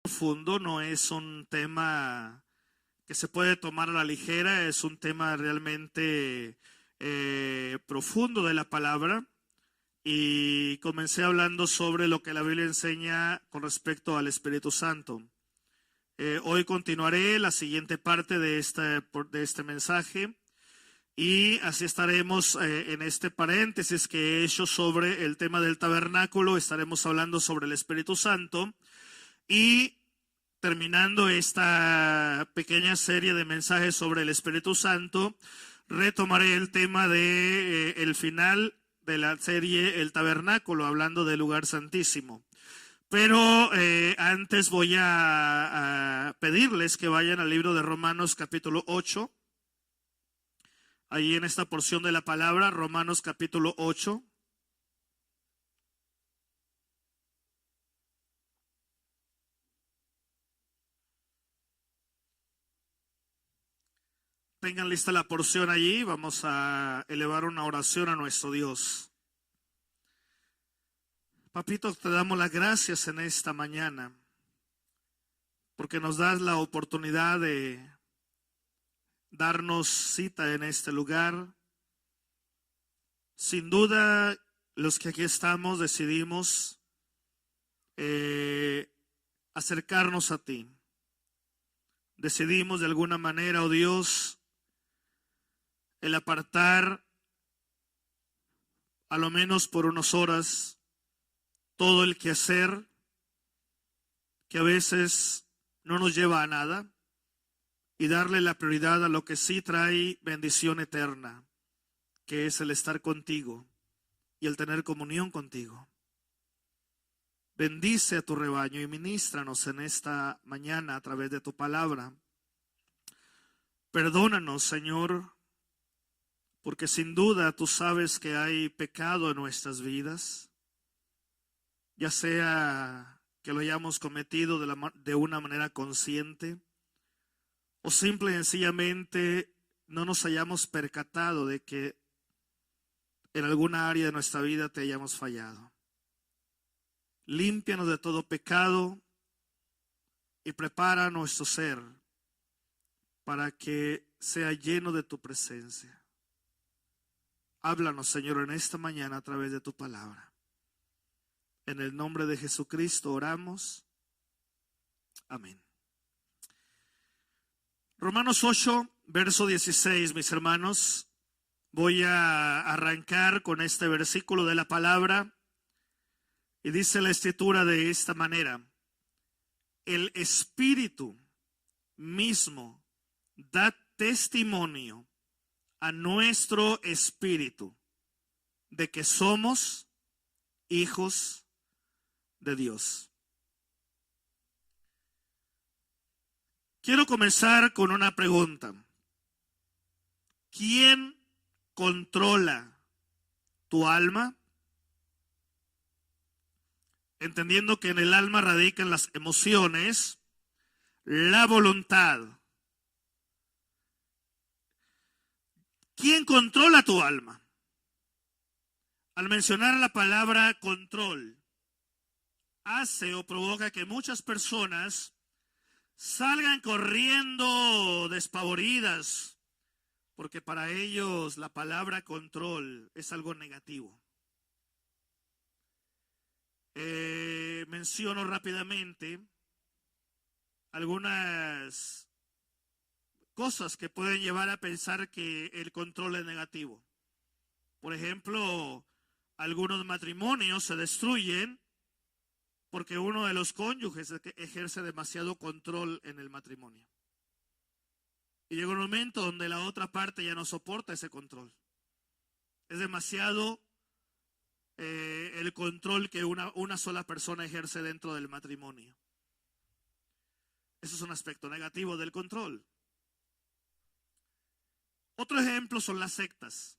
profundo, no es un tema que se puede tomar a la ligera, es un tema realmente profundo de la palabra. Y comencé hablando sobre lo que la Biblia enseña con respecto al Espíritu Santo. Hoy continuaré la siguiente parte de este mensaje y así estaremos en este paréntesis que he hecho sobre el tema del tabernáculo. Estaremos hablando sobre el Espíritu Santo y terminando esta pequeña serie de mensajes sobre el Espíritu Santo, retomaré el tema de el final de la serie El Tabernáculo, hablando del lugar santísimo. Pero antes voy a pedirles que vayan al libro de Romanos capítulo 8. Ahí en esta porción de la palabra, Romanos capítulo 8. Tengan lista la porción allí, vamos a elevar una oración a nuestro Dios. Papito, te damos las gracias en esta mañana, porque nos das la oportunidad de darnos cita en este lugar. Sin duda, los que aquí estamos decidimos acercarnos a ti. Decidimos de alguna manera, oh Dios, el apartar, a lo menos por unas horas, todo el quehacer que a veces no nos lleva a nada y darle la prioridad a lo que sí trae bendición eterna, que es el estar contigo y el tener comunión contigo. Bendice a tu rebaño y ministranos en esta mañana a través de tu palabra. Perdónanos, Señor, porque sin duda tú sabes que hay pecado en nuestras vidas, ya sea que lo hayamos cometido de una manera consciente o simple y sencillamente no nos hayamos percatado de que en alguna área de nuestra vida te hayamos fallado. Límpianos de todo pecado y prepara nuestro ser para que sea lleno de tu presencia. Háblanos, Señor, en esta mañana a través de tu palabra. En el nombre de Jesucristo oramos. Amén. Romanos 8, verso 16, mis hermanos. Voy a arrancar con este versículo de la palabra. Y dice la Escritura de esta manera: el Espíritu mismo da testimonio a nuestro espíritu de que somos hijos de Dios. Quiero comenzar con una pregunta. ¿Quién controla tu alma? Entendiendo que en el alma radican las emociones, la voluntad. ¿Quién controla tu alma? Al mencionar la palabra control, hace o provoca que muchas personas salgan corriendo despavoridas, porque para ellos la palabra control es algo negativo. Menciono rápidamente algunas cosas que pueden llevar a pensar que el control es negativo. Por ejemplo, algunos matrimonios se destruyen porque uno de los cónyuges ejerce demasiado control en el matrimonio. Y llega un momento donde la otra parte ya no soporta ese control. Es demasiado el control que una sola persona ejerce dentro del matrimonio. Eso es un aspecto negativo del control. Otro ejemplo son las sectas.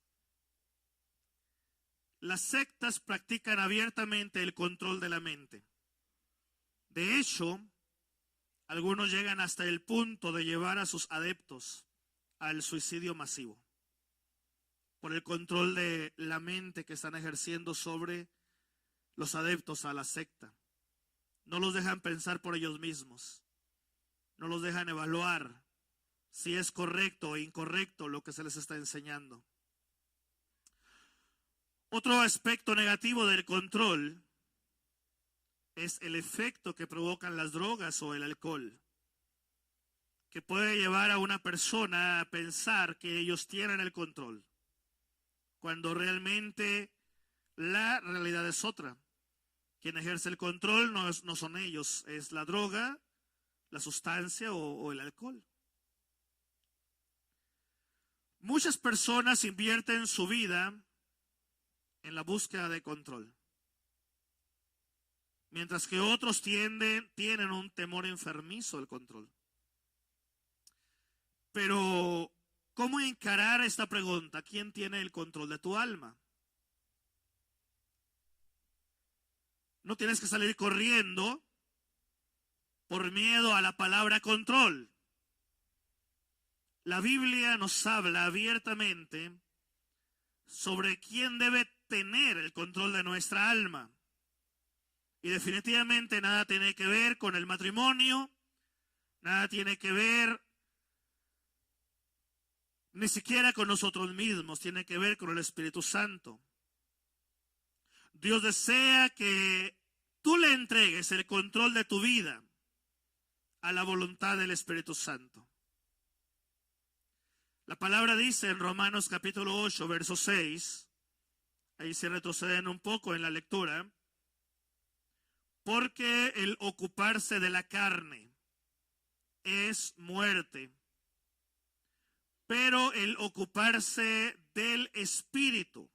Las sectas practican abiertamente el control de la mente. De hecho, algunos llegan hasta el punto de llevar a sus adeptos al suicidio masivo por el control de la mente que están ejerciendo sobre los adeptos a la secta. No los dejan pensar por ellos mismos. No los dejan evaluar si es correcto o incorrecto lo que se les está enseñando. Otro aspecto negativo del control es el efecto que provocan las drogas o el alcohol, que puede llevar a una persona a pensar que ellos tienen el control, cuando realmente la realidad es otra. Quien ejerce el control no son ellos, es la droga, la sustancia o el alcohol. Muchas personas invierten su vida en la búsqueda de control, mientras que otros tienen un temor enfermizo al control. Pero, ¿cómo encarar esta pregunta? ¿Quién tiene el control de tu alma? No tienes que salir corriendo por miedo a la palabra control. La Biblia nos habla abiertamente sobre quién debe tener el control de nuestra alma. Y definitivamente nada tiene que ver con el matrimonio, nada tiene que ver ni siquiera con nosotros mismos, tiene que ver con el Espíritu Santo. Dios desea que tú le entregues el control de tu vida a la voluntad del Espíritu Santo. La palabra dice en Romanos capítulo 8, verso 6, ahí se retroceden un poco en la lectura, porque el ocuparse de la carne es muerte, pero el ocuparse del Espíritu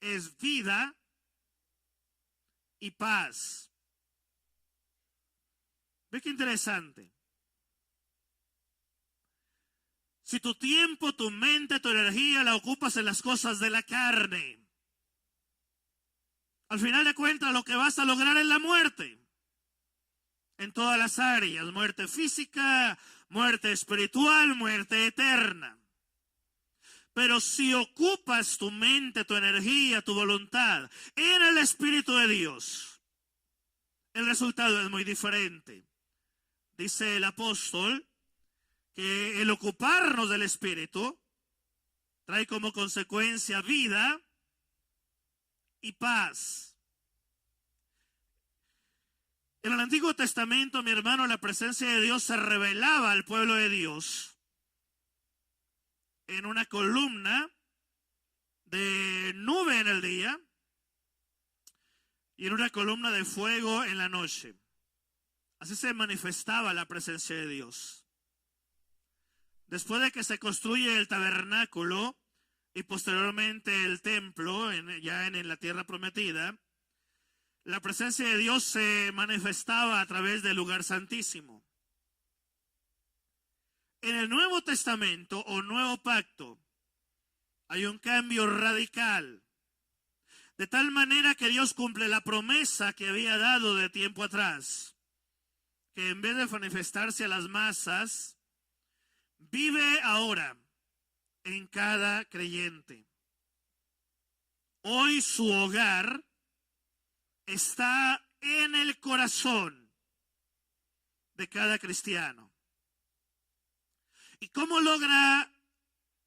es vida y paz. ¿Ve qué interesante? Si tu tiempo, tu mente, tu energía la ocupas en las cosas de la carne, al final de cuentas lo que vas a lograr es la muerte. En todas las áreas, muerte física, muerte espiritual, muerte eterna. Pero si ocupas tu mente, tu energía, tu voluntad en el Espíritu de Dios, el resultado es muy diferente. Dice el apóstol que el ocuparnos del Espíritu trae como consecuencia vida y paz. En el Antiguo Testamento, mi hermano, la presencia de Dios se revelaba al pueblo de Dios en una columna de nube en el día y en una columna de fuego en la noche. Así se manifestaba la presencia de Dios. Después de que se construye el tabernáculo y posteriormente el templo, ya en la tierra prometida, la presencia de Dios se manifestaba a través del lugar santísimo. En el Nuevo Testamento o Nuevo Pacto hay un cambio radical, de tal manera que Dios cumple la promesa que había dado de tiempo atrás, que en vez de manifestarse a las masas, vive ahora en cada creyente. Hoy su hogar está en el corazón de cada cristiano. ¿Y cómo logra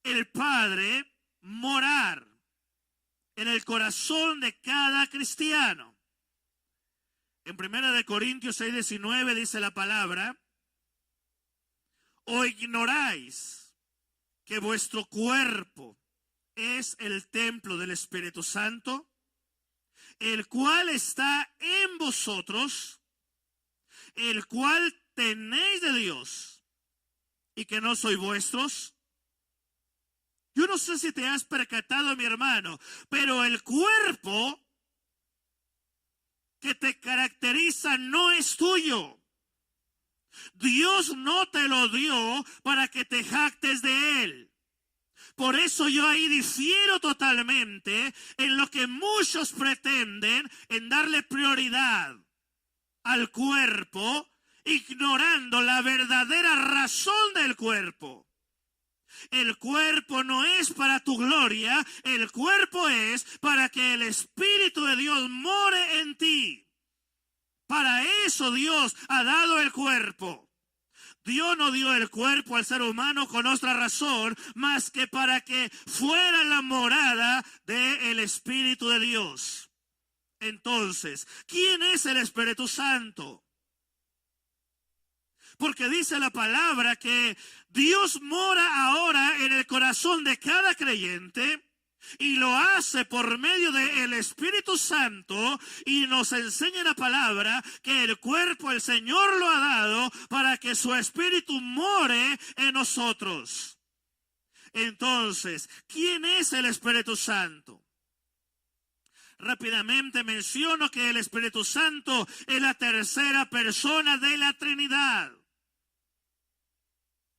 el Padre morar en el corazón de cada cristiano? En 1 Corintios 6:19 dice la palabra: ¿o ignoráis que vuestro cuerpo es el templo del Espíritu Santo, el cual está en vosotros, el cual tenéis de Dios, y que no sois vuestros? Yo no sé si te has percatado, mi hermano, pero el cuerpo que te caracteriza no es tuyo. Dios no te lo dio para que te jactes de él. Por eso yo ahí difiero totalmente en lo que muchos pretenden en darle prioridad al cuerpo, ignorando la verdadera razón del cuerpo. El cuerpo no es para tu gloria, el cuerpo es para que el Espíritu de Dios more en ti. Para eso Dios ha dado el cuerpo. Dios no dio el cuerpo al ser humano con otra razón más que para que fuera la morada del Espíritu de Dios. Entonces, ¿quién es el Espíritu Santo? Porque dice la palabra que Dios mora ahora en el corazón de cada creyente y lo hace por medio del Espíritu Santo, y nos enseña la palabra que el cuerpo el Señor lo ha dado para que su Espíritu more en nosotros. Entonces, ¿quién es el Espíritu Santo? Rápidamente menciono que el Espíritu Santo es la tercera persona de la Trinidad.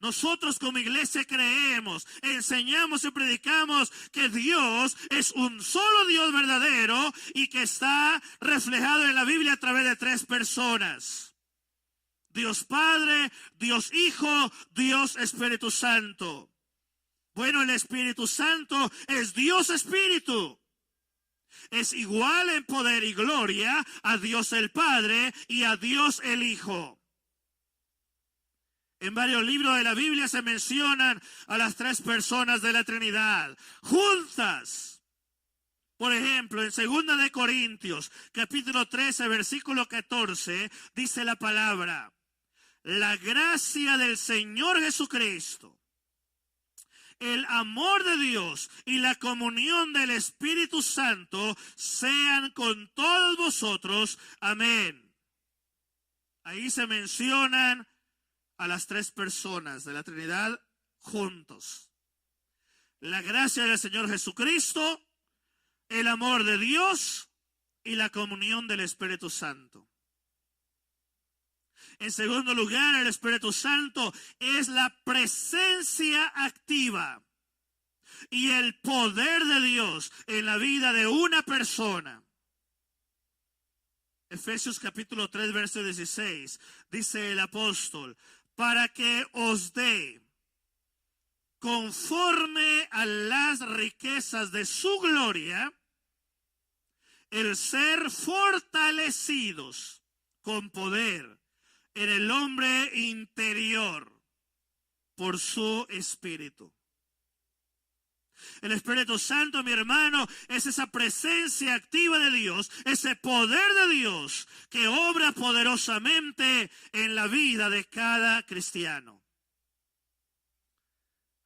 Nosotros como iglesia creemos, enseñamos y predicamos que Dios es un solo Dios verdadero y que está reflejado en la Biblia a través de tres personas: Dios Padre, Dios Hijo, Dios Espíritu Santo. Bueno, el Espíritu Santo es Dios Espíritu. Es igual en poder y gloria a Dios el Padre y a Dios el Hijo. En varios libros de la Biblia se mencionan a las tres personas de la Trinidad juntas. Por ejemplo, en 2 de Corintios, capítulo 13, versículo 14, dice la palabra: la gracia del Señor Jesucristo, el amor de Dios y la comunión del Espíritu Santo sean con todos vosotros. Amén. Ahí se mencionan a las tres personas de la Trinidad juntos. La gracia del Señor Jesucristo, el amor de Dios y la comunión del Espíritu Santo. En segundo lugar, el Espíritu Santo es la presencia activa y el poder de Dios en la vida de una persona. Efesios capítulo 3, verso 16, dice el apóstol: para que os dé, conforme a las riquezas de su gloria, el ser fortalecidos con poder en el hombre interior por su Espíritu. El Espíritu Santo, mi hermano, es esa presencia activa de Dios, ese poder de Dios que obra poderosamente en la vida de cada cristiano.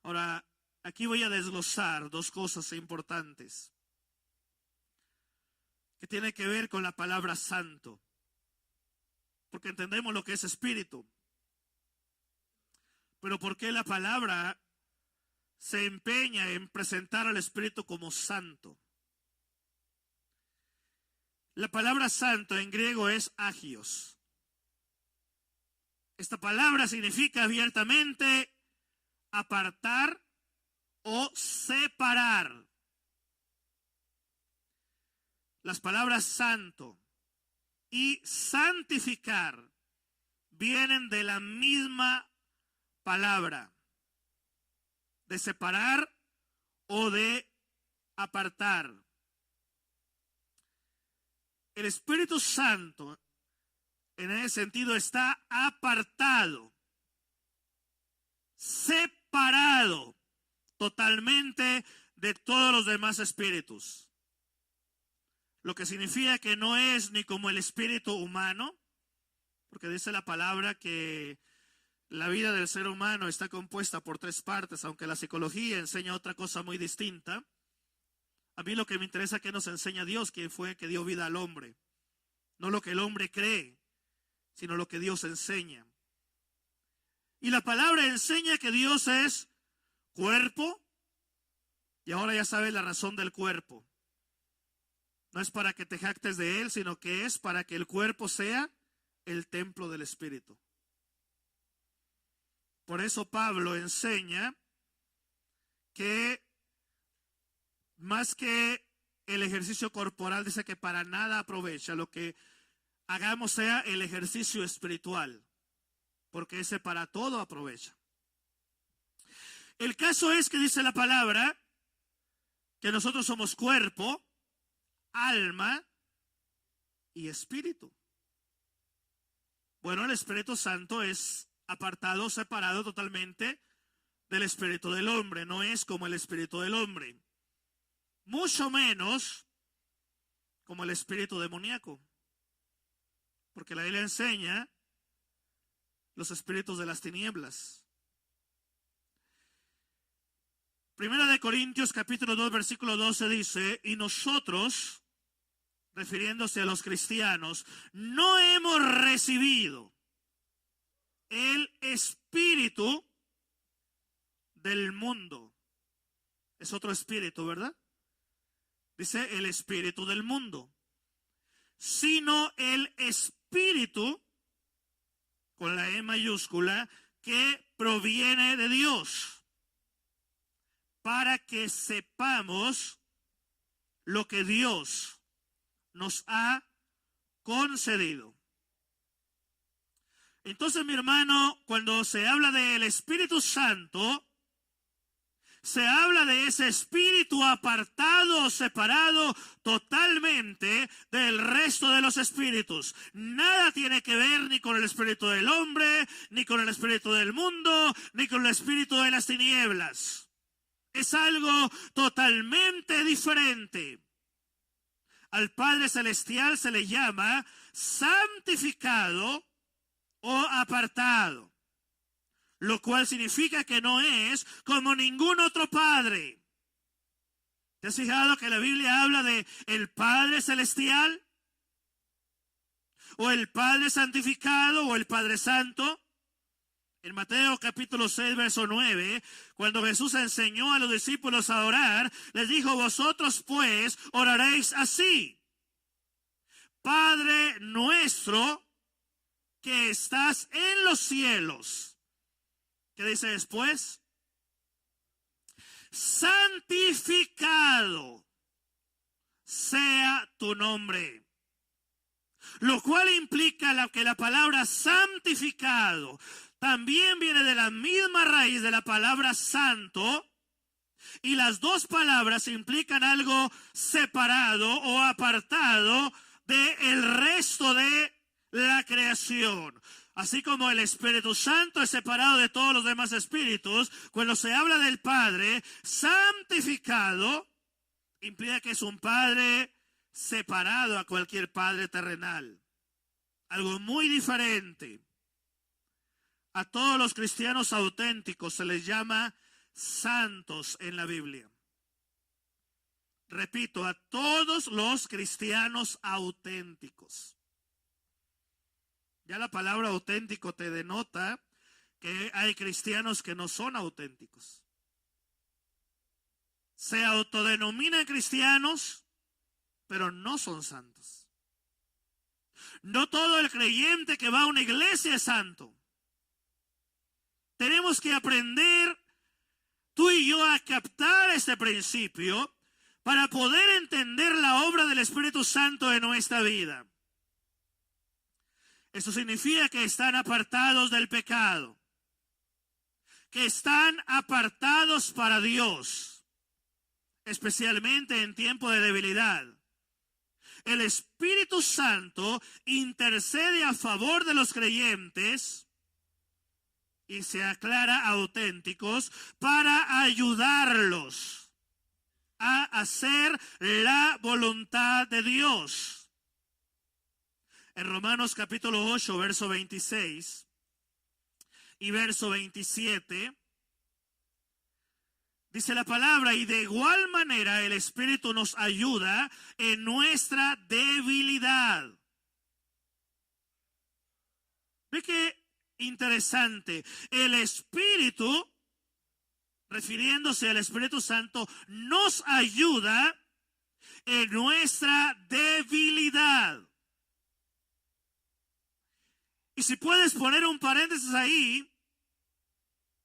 Ahora, aquí voy a desglosar dos cosas importantes que tienen que ver con la palabra santo, porque entendemos lo que es espíritu. Pero ¿por qué la palabra se empeña en presentar al Espíritu como santo? La palabra santo en griego es agios. Esta palabra significa abiertamente apartar o separar. Las palabras santo y santificar vienen de la misma palabra, de separar o de apartar. El Espíritu Santo, en ese sentido, está apartado, separado totalmente de todos los demás espíritus. Lo que significa que no es ni como el espíritu humano, porque dice la palabra que la vida del ser humano está compuesta por tres partes, aunque la psicología enseña otra cosa muy distinta. A mí lo que me interesa es que nos enseña Dios, quien fue que dio vida al hombre. No lo que el hombre cree, sino lo que Dios enseña. Y la palabra enseña que Dios es cuerpo, y ahora ya sabes la razón del cuerpo. No es para que te jactes de él, sino que es para que el cuerpo sea el templo del Espíritu. Por eso Pablo enseña que más que el ejercicio corporal, dice que para nada aprovecha. Lo que hagamos sea el ejercicio espiritual, porque ese para todo aprovecha. El caso es que dice la palabra que nosotros somos cuerpo, alma y espíritu. Bueno, el Espíritu Santo es apartado, separado totalmente del espíritu del hombre. No es como el espíritu del hombre. Mucho menos como el espíritu demoníaco. Porque la Biblia enseña los espíritus de las tinieblas. Primera de Corintios capítulo 2 versículo 12 dice: y nosotros, refiriéndose a los cristianos, no hemos recibido el espíritu del mundo. Es otro espíritu, ¿verdad? Dice el espíritu del mundo, sino el espíritu, con la E mayúscula, que proviene de Dios, para que sepamos lo que Dios nos ha concedido. Entonces, mi hermano, cuando se habla del Espíritu Santo, se habla de ese espíritu apartado, separado totalmente del resto de los espíritus. Nada tiene que ver ni con el espíritu del hombre, ni con el espíritu del mundo, ni con el espíritu de las tinieblas. Es algo totalmente diferente. Al Padre Celestial se le llama santificado o apartado, lo cual significa que no es como ningún otro padre. ¿Te has fijado que la Biblia habla de el Padre Celestial? ¿O el Padre Santificado o el Padre Santo? En Mateo capítulo 6, verso 9, cuando Jesús enseñó a los discípulos a orar, les dijo: vosotros pues oraréis así: Padre nuestro que estás en los cielos. ¿Qué dice después? Santificado sea tu nombre. Lo cual implica que la palabra santificado también viene de la misma raíz de la palabra santo, y las dos palabras implican algo separado o apartado del resto de la creación. Así como el Espíritu Santo es separado de todos los demás espíritus, cuando se habla del Padre santificado, implica que es un Padre separado a cualquier padre terrenal. Algo muy diferente. A todos los cristianos auténticos se les llama santos en la Biblia. Repito, a todos los cristianos auténticos. Ya la palabra auténtico te denota que hay cristianos que no son auténticos. Se autodenominan cristianos, pero no son santos. No todo el creyente que va a una iglesia es santo. Tenemos que aprender, tú y yo, a captar este principio para poder entender la obra del Espíritu Santo en nuestra vida. Esto significa que están apartados del pecado, que están apartados para Dios, especialmente en tiempo de debilidad. El Espíritu Santo intercede a favor de los creyentes y se aclara auténticos para ayudarlos a hacer la voluntad de Dios. En Romanos capítulo 8, verso 26 y verso 27, dice la palabra: y de igual manera el Espíritu nos ayuda en nuestra debilidad. ¿Ve qué interesante? El Espíritu, refiriéndose al Espíritu Santo, nos ayuda en nuestra debilidad. Y si puedes poner un paréntesis ahí,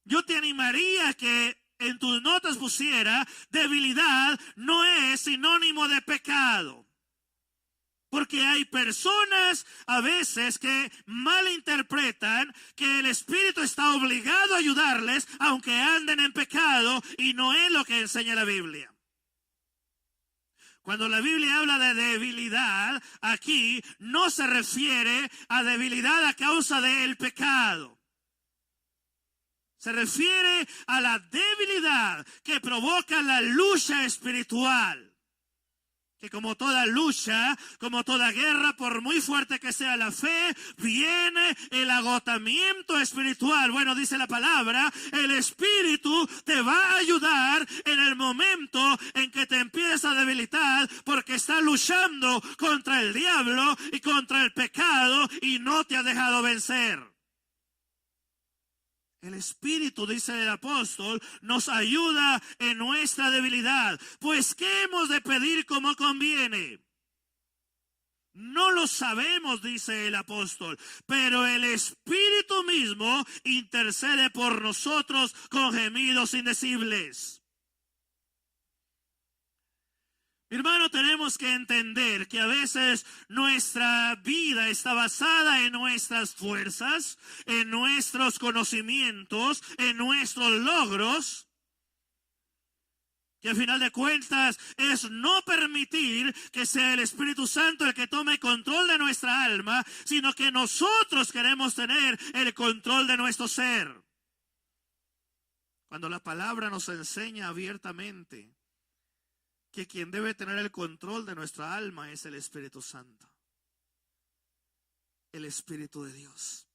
yo te animaría que en tus notas pusiera: debilidad no es sinónimo de pecado. Porque hay personas a veces que malinterpretan que el Espíritu está obligado a ayudarles aunque anden en pecado, y no es lo que enseña la Biblia. Cuando la Biblia habla de debilidad, aquí no se refiere a debilidad a causa del pecado. Se refiere a la debilidad que provoca la lucha espiritual. Que como toda lucha, como toda guerra, por muy fuerte que sea la fe, viene el agotamiento espiritual. Bueno, dice la palabra, el Espíritu te va a ayudar en el momento en que te empieza a debilitar, porque está luchando contra el diablo y contra el pecado y no te ha dejado vencer. El Espíritu, dice el apóstol, nos ayuda en nuestra debilidad. Pues, ¿qué hemos de pedir como conviene? No lo sabemos, dice el apóstol, pero el Espíritu mismo intercede por nosotros con gemidos indecibles. Hermano, tenemos que entender que a veces nuestra vida está basada en nuestras fuerzas, en nuestros conocimientos, en nuestros logros, que al final de cuentas es no permitir que sea el Espíritu Santo el que tome control de nuestra alma, sino que nosotros queremos tener el control de nuestro ser. Cuando la palabra nos enseña abiertamente que quien debe tener el control de nuestra alma es el Espíritu Santo, el Espíritu de Dios.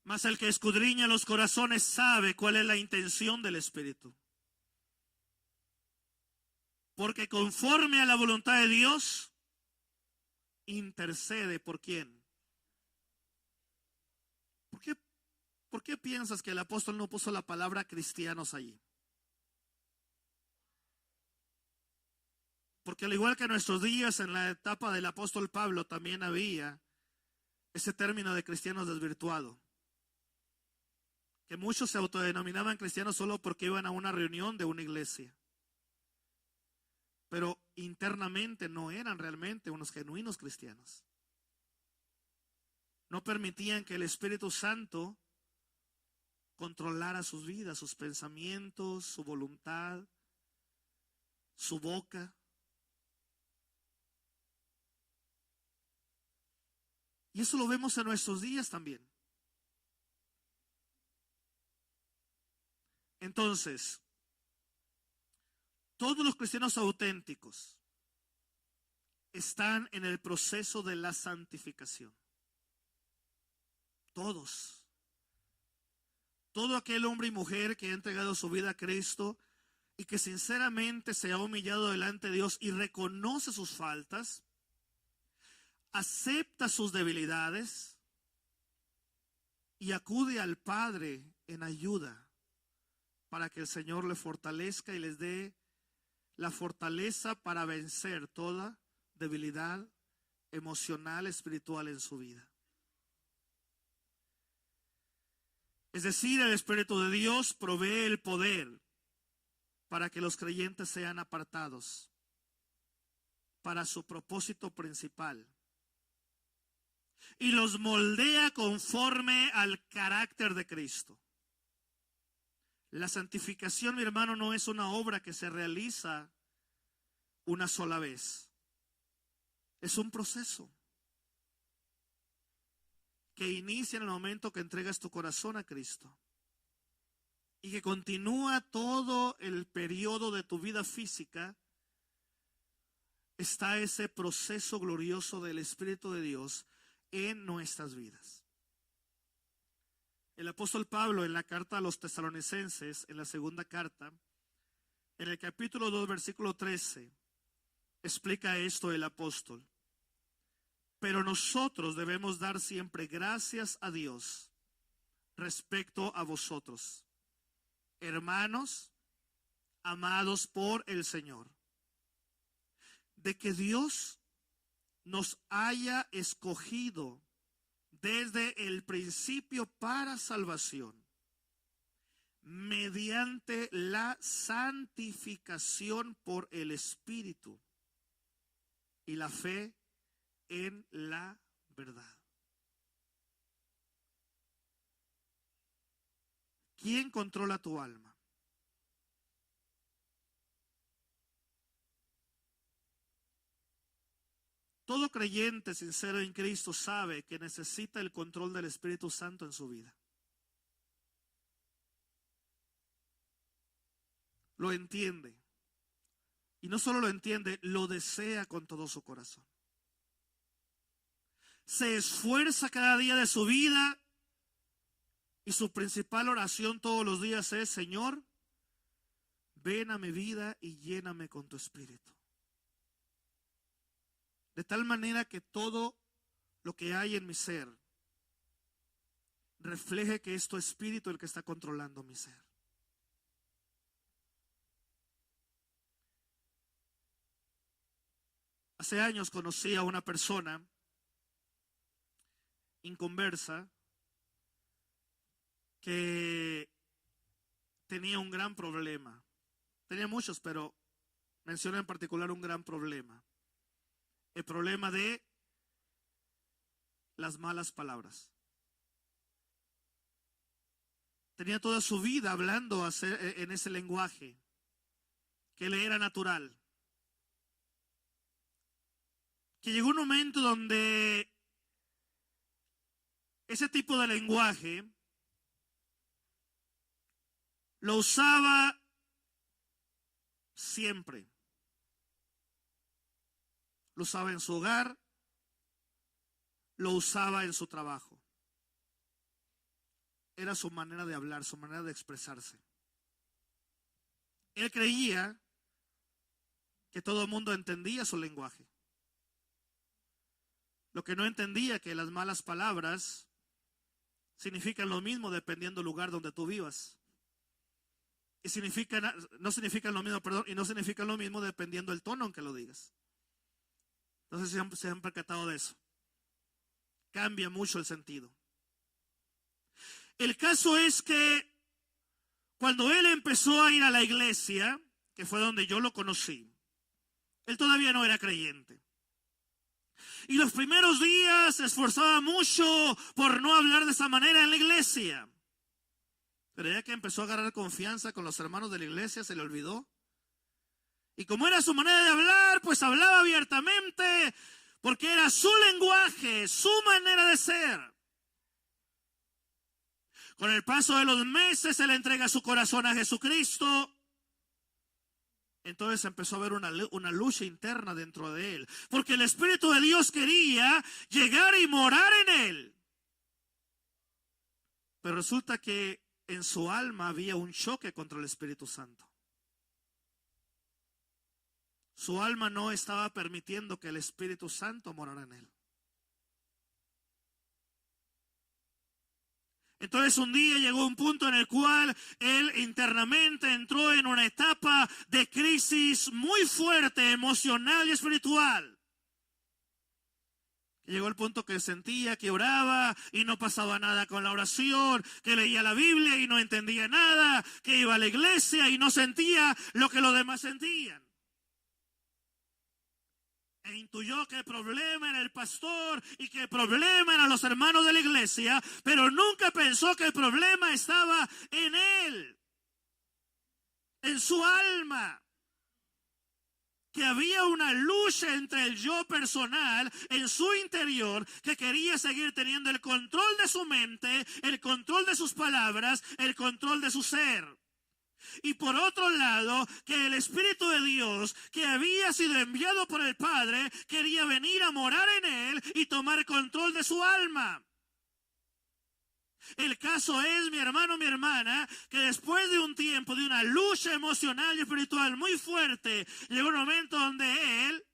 Mas el que escudriña los corazones sabe cuál es la intención del Espíritu. Porque conforme a la voluntad de Dios, intercede por quién. ¿Por qué piensas que el apóstol no puso la palabra cristianos allí? Porque al igual que en nuestros días, en la etapa del apóstol Pablo, también había ese término de cristianos desvirtuado. Que muchos se autodenominaban cristianos solo porque iban a una reunión de una iglesia. Pero internamente no eran realmente unos genuinos cristianos. No permitían que el Espíritu Santo controlara sus vidas, sus pensamientos, su voluntad, su boca. Y eso lo vemos en nuestros días también. Entonces, todos los cristianos auténticos están en el proceso de la santificación. Todos. Todo aquel hombre y mujer que ha entregado su vida a Cristo y que sinceramente se ha humillado delante de Dios y reconoce sus faltas, acepta sus debilidades y acude al Padre en ayuda para que el Señor le fortalezca y les dé la fortaleza para vencer toda debilidad emocional, espiritual en su vida. Es decir, el Espíritu de Dios provee el poder para que los creyentes sean apartados para su propósito principal y los moldea conforme al carácter de Cristo. La santificación, mi hermano, no es una obra que se realiza una sola vez. Es un proceso que inicia en el momento que entregas tu corazón a Cristo y que continúa todo el periodo de tu vida física. Está ese proceso glorioso del Espíritu de Dios en nuestras vidas. El apóstol Pablo en la carta a los tesalonicenses, en la segunda carta, en el capítulo 2, versículo 13, explica esto el apóstol. Pero nosotros debemos dar siempre gracias a Dios respecto a vosotros, hermanos, amados por el Señor, de que Dios nos haya escogido desde el principio para salvación, mediante la santificación por el Espíritu y la fe en la verdad. ¿Quién controla tu alma? Todo creyente sincero en Cristo sabe que necesita el control del Espíritu Santo en su vida. Lo entiende. Y no solo lo entiende, lo desea con todo su corazón. Se esfuerza cada día de su vida y su principal oración todos los días es: Señor, ven a mi vida y lléname con tu Espíritu. De tal manera que todo lo que hay en mi ser refleje que es tu Espíritu el que está controlando mi ser. Hace años conocí a una persona inconversa que tenía un gran problema. Tenía muchos, pero menciono en particular un gran problema. El problema de las malas palabras. Tenía toda su vida hablando en ese lenguaje que le era natural. Que llegó un momento donde ese tipo de lenguaje lo usaba siempre. Lo usaba en su hogar, lo usaba en su trabajo. Era su manera de hablar, su manera de expresarse. Él creía que todo el mundo entendía su lenguaje. Lo que no entendía que las malas palabras significan lo mismo dependiendo del lugar donde tú vivas. Y no significan lo mismo, y no significan lo mismo dependiendo del tono en que lo digas. Entonces se han percatado de eso. Cambia mucho el sentido. El caso es que cuando él empezó a ir a la iglesia, que fue donde yo lo conocí, él todavía no era creyente. Y los primeros días se esforzaba mucho por no hablar de esa manera en la iglesia. Pero ya que empezó a agarrar confianza con los hermanos de la iglesia, se le olvidó. Y como era su manera de hablar, pues hablaba abiertamente, porque era su lenguaje, su manera de ser. Con el paso de los meses, él entrega su corazón a Jesucristo. Entonces empezó a haber una lucha interna dentro de él, porque el Espíritu de Dios quería llegar y morar en él. Pero resulta que en su alma había un choque contra el Espíritu Santo. Su alma no estaba permitiendo que el Espíritu Santo morara en él. Entonces un día llegó un punto en el cual él internamente entró en una etapa de crisis muy fuerte, emocional y espiritual. Llegó el punto que sentía que oraba y no pasaba nada con la oración, que leía la Biblia y no entendía nada, que iba a la iglesia y no sentía lo que los demás sentían. E intuyó que el problema era el pastor y que el problema eran los hermanos de la iglesia, pero nunca pensó que el problema estaba en él, en su alma. Que había una lucha entre el yo personal en su interior, que quería seguir teniendo el control de su mente, el control de sus palabras, el control de su ser. Y por otro lado, que el Espíritu de Dios, que había sido enviado por el Padre, quería venir a morar en él y tomar control de su alma. El caso es, mi hermano, mi hermana, que después de un tiempo de una lucha emocional y espiritual muy fuerte, llegó un momento donde él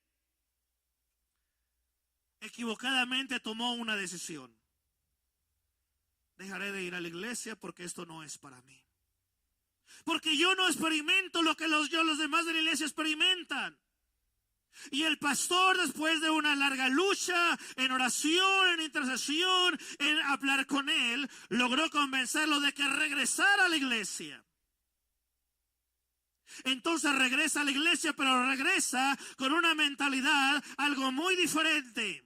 equivocadamente tomó una decisión. Dejaré de ir a la iglesia porque esto no es para mí. Porque yo no experimento lo que los demás de la iglesia experimentan. Y el pastor, después de una larga lucha, en oración, en intercesión, en hablar con él, logró convencerlo de que regresara a la iglesia. Entonces regresa a la iglesia, pero regresa con una mentalidad algo muy diferente.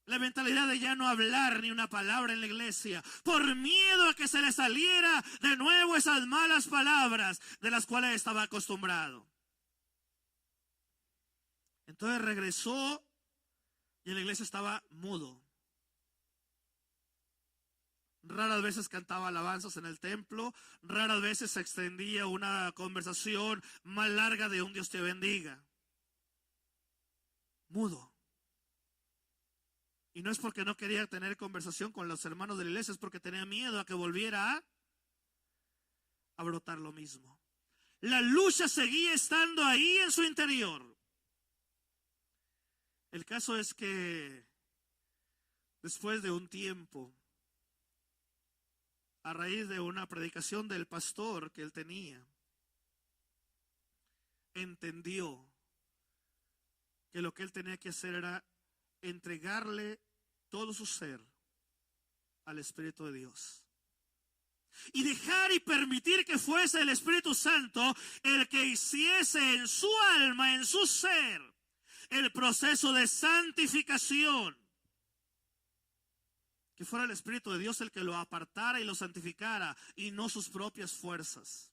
La mentalidad de ya no hablar ni una palabra en la iglesia, por miedo a que se le saliera de nuevo esas malas palabras de las cuales estaba acostumbrado. Entonces regresó y en la iglesia estaba mudo. Raras veces cantaba alabanzas en el templo, raras veces se extendía una conversación más larga de un Dios te bendiga. Mudo. Y no es porque no quería tener conversación con los hermanos de la iglesia, es porque tenía miedo a que volviera a brotar lo mismo. La lucha seguía estando ahí en su interior. El caso es que después de un tiempo, a raíz de una predicación del pastor que él tenía, entendió que lo que él tenía que hacer era entregarle todo su ser al Espíritu de Dios. Y dejar y permitir que fuese el Espíritu Santo el que hiciese en su alma, en su ser, el proceso de santificación. Que fuera el Espíritu de Dios el que lo apartara y lo santificara y no sus propias fuerzas.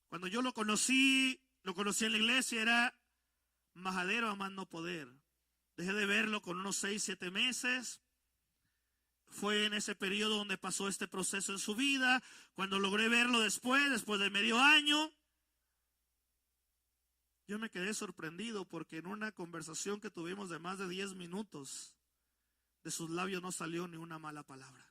Cuando yo lo conocí en la iglesia, era majadero a más no poder. Dejé de verlo con unos 6, 7 meses. Fue en ese periodo donde pasó este proceso en su vida. Cuando logré verlo después de medio año, yo me quedé sorprendido porque en una conversación que tuvimos de más de 10 minutos, de sus labios no salió ni una mala palabra.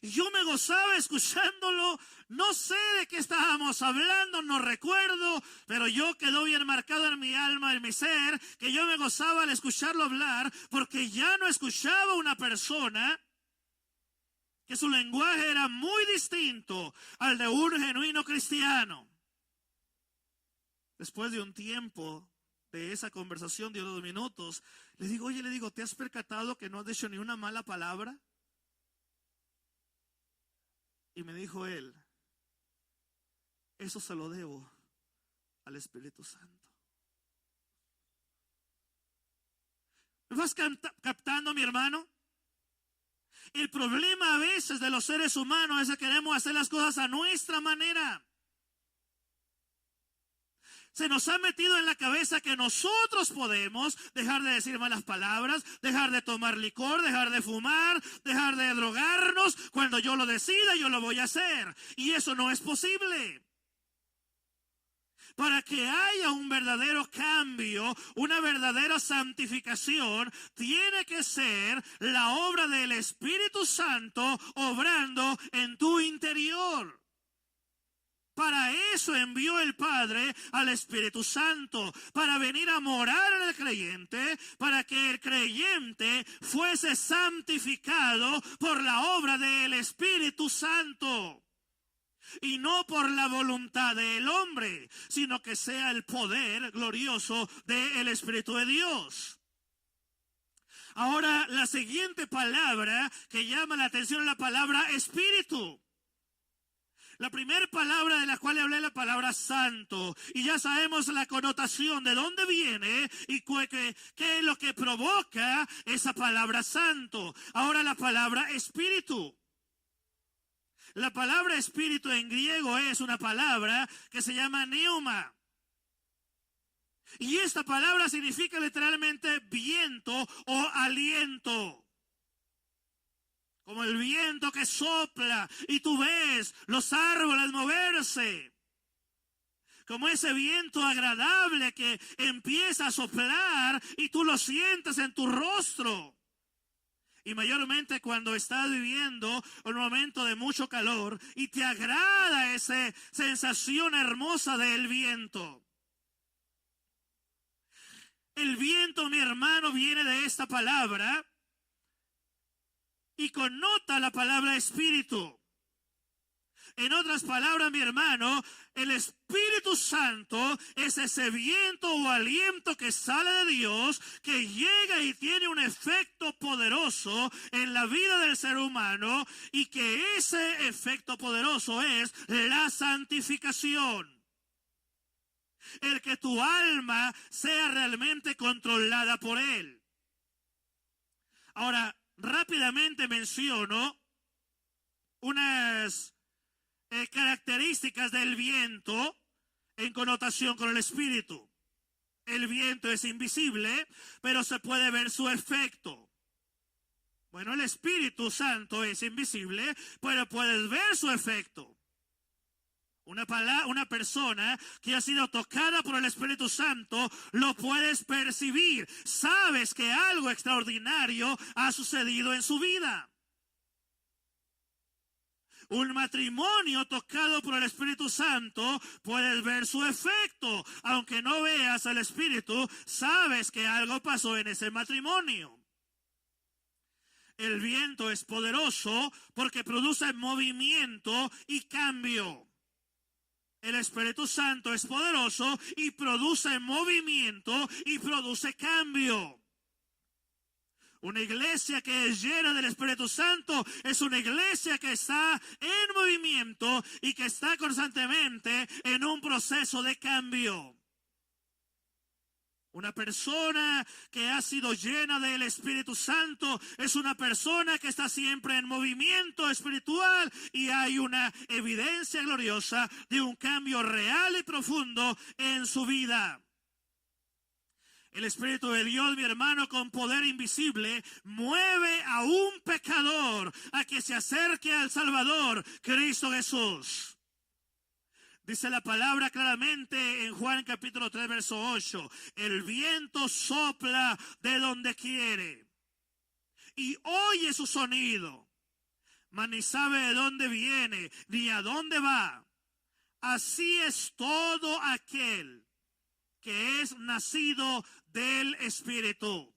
Y yo me gozaba escuchándolo, no sé de qué estábamos hablando, no recuerdo, pero yo quedó bien marcado en mi alma, en mi ser, que yo me gozaba al escucharlo hablar, porque ya no escuchaba una persona que su lenguaje era muy distinto al de un genuino cristiano. Después de un tiempo de esa conversación de unos minutos, le digo, ¿te has percatado que no has dicho ni una mala palabra? Y me dijo él, eso se lo debo al Espíritu Santo. ¿Me vas captando, mi hermano? El problema a veces de los seres humanos es que queremos hacer las cosas a nuestra manera. Se nos ha metido en la cabeza que nosotros podemos dejar de decir malas palabras, dejar de tomar licor, dejar de fumar, dejar de drogarnos. Cuando yo lo decida, yo lo voy a hacer. Y eso no es posible. Para que haya un verdadero cambio, una verdadera santificación, tiene que ser la obra del Espíritu Santo obrando en tu interior. Para eso envió el Padre al Espíritu Santo, para venir a morar en el creyente, para que el creyente fuese santificado por la obra del Espíritu Santo. Y no por la voluntad del hombre, sino que sea el poder glorioso del Espíritu de Dios. Ahora, la siguiente palabra que llama la atención es la palabra espíritu. La primera palabra de la cual le hablé es la palabra santo. Y ya sabemos la connotación de dónde viene y qué es lo que provoca esa palabra santo. Ahora la palabra espíritu. La palabra espíritu en griego es una palabra que se llama pneuma. Y esta palabra significa literalmente viento o aliento. Como el viento que sopla y tú ves los árboles moverse. Como ese viento agradable que empieza a soplar y tú lo sientes en tu rostro. Y mayormente cuando estás viviendo un momento de mucho calor y te agrada esa sensación hermosa del viento. El viento, mi hermano, viene de esta palabra y connota la palabra espíritu. En otras palabras, mi hermano, el Espíritu Santo es ese viento o aliento que sale de Dios, que llega y tiene un efecto poderoso en la vida del ser humano, y que ese efecto poderoso es la santificación. El que tu alma sea realmente controlada por él. Ahora, rápidamente menciono unas características del viento en connotación con el espíritu. El viento es invisible, pero se puede ver su efecto. Bueno, el Espíritu Santo es invisible, pero puedes ver su efecto. Una persona que ha sido tocada por el Espíritu Santo, lo puedes percibir. Sabes que algo extraordinario ha sucedido en su vida. Un matrimonio tocado por el Espíritu Santo, puedes ver su efecto. Aunque no veas al Espíritu, sabes que algo pasó en ese matrimonio. El viento es poderoso porque produce movimiento y cambio. El Espíritu Santo es poderoso y produce movimiento y produce cambio. Una iglesia que es llena del Espíritu Santo es una iglesia que está en movimiento y que está constantemente en un proceso de cambio. Una persona que ha sido llena del Espíritu Santo es una persona que está siempre en movimiento espiritual y hay una evidencia gloriosa de un cambio real y profundo en su vida. El Espíritu de Dios, mi hermano, con poder invisible, mueve a un pecador a que se acerque al Salvador, Cristo Jesús. Dice la palabra claramente en Juan capítulo 3, verso 8. El viento sopla de donde quiere y oye su sonido, mas ni sabe de dónde viene ni a dónde va. Así es todo aquel que es nacido del Espíritu.